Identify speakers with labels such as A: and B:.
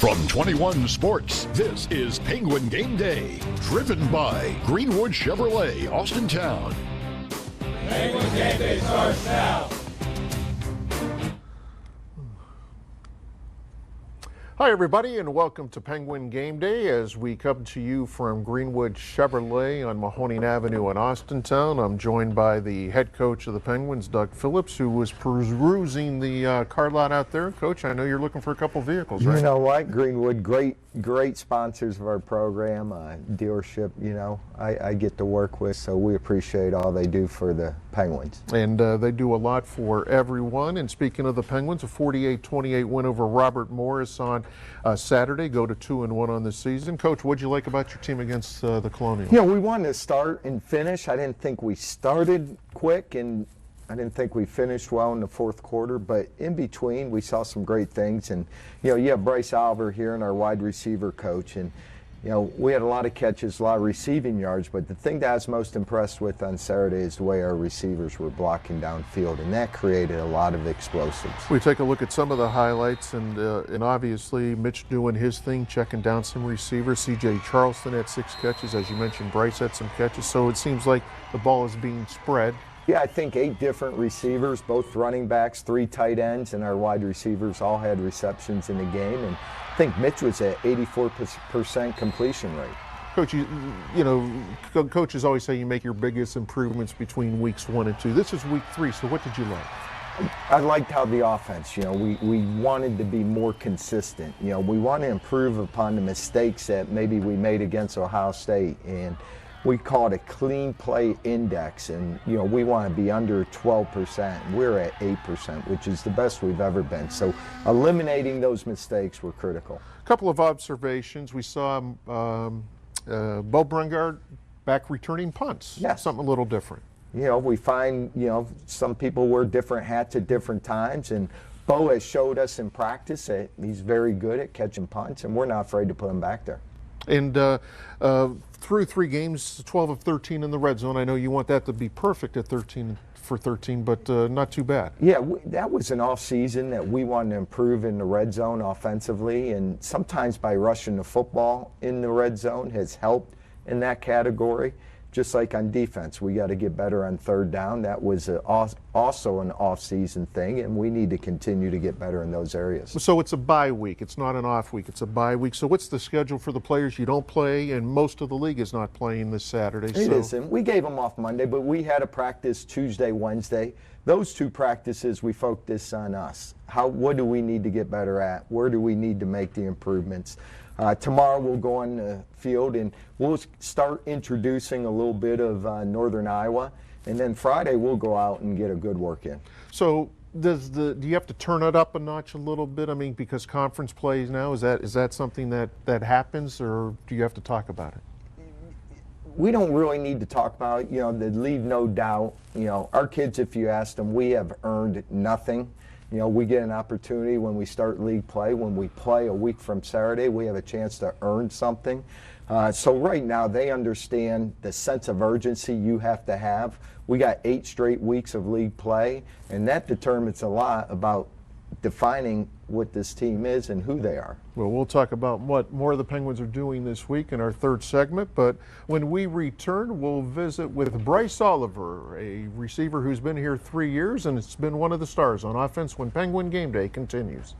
A: From 21 Sports, this is Penguin Game Day, driven by Greenwood Chevrolet, Austintown.
B: Penguin Game Day starts now.
C: Hi everybody, and welcome to Penguin Game Day as we come to you from Greenwood Chevrolet on Mahoning Avenue in Austintown. I'm joined by the head coach of the Penguins, Doug Phillips, who was perusing the car lot out there. Coach, I know you're looking for a couple vehicles, right?
D: You know what, Greenwood, great sponsors of our program, dealership, I get to work with, so we appreciate all they do for the Penguins.
C: And they do a lot for everyone. And speaking of the Penguins, a 48-28 win over Robert Morris on Saturday, go to 2-1 on the season. Coach, what'd you like about your team against the Colonials?
D: We wanted to start and finish. I didn't think we started quick, and I didn't think we finished well in the fourth quarter, but in between we saw some great things. And you have Bryce Oliver here and our wide receiver coach, and we had a lot of catches, a lot of receiving yards, but the thing that I was most impressed with on Saturday is the way our receivers were blocking downfield, and that created a lot of explosives.
C: We take a look at some of the highlights, and obviously Mitch doing his thing, checking down some receivers. C.J. Charleston had 6 catches. As you mentioned, Bryce had some catches, so it seems like the ball is being spread.
D: Yeah, I think 8 different receivers, both running backs, 3 tight ends, and our wide receivers all had receptions in the game. And I think Mitch was at 84% completion rate.
C: Coach, coaches always say you make your biggest improvements between weeks 1 and 2. This is week 3, so what did you like?
D: I liked how the offense, we wanted to be more consistent. We want to improve upon the mistakes that maybe we made against Ohio State. And we call it a clean play index, and we want to be under 12%. We're at 8%, which is the best we've ever been. So eliminating those mistakes were critical.
C: A couple of observations. We saw Bo Brungard back returning punts.
D: Yes.
C: Something a little different.
D: We find, some people wear different hats at different times, and Bo has showed us in practice that he's very good at catching punts, and we're not afraid to put him back there.
C: And through 3 games, 12 of 13 in the red zone. I know you want that to be perfect at 13 for 13, but not too bad.
D: Yeah, that was an off season that we wanted to improve in the red zone offensively, and sometimes by rushing the football in the red zone has helped in that category. Just like on defense, we got to get better on third down. That was also an off-season thing, and we need to continue to get better in those areas.
C: So it's a bye week. It's not an off week. It's a bye week. So what's the schedule for the players? You don't play, and most of the league is not playing this Saturday.
D: It isn't. We gave them off Monday, but we had a practice Tuesday, Wednesday. Those 2 practices, we focused on us. What do we need to get better at? Where do we need to make the improvements? Tomorrow we'll go on the field and we'll start introducing a little bit of Northern Iowa, and then Friday we'll go out and get a good work in.
C: So do you have to turn it up a notch a little bit? I mean, because conference plays now, is that something that happens, or do you have to talk about it?
D: We don't really need to talk about it. They leave no doubt. Our kids, if you ask them, we have earned nothing. We get an opportunity when we start league play. When we play a week from Saturday, we have a chance to earn something. So right now, they understand the sense of urgency you have to have. We got 8 straight weeks of league play, and that determines a lot about defining what this team is and who they are.
C: Well, we'll talk about what more of the Penguins are doing this week in our 3rd segment, but when we return, we'll visit with Bryce Oliver, a receiver who's been here 3 years, and it's been one of the stars on offense when Penguin Game Day continues.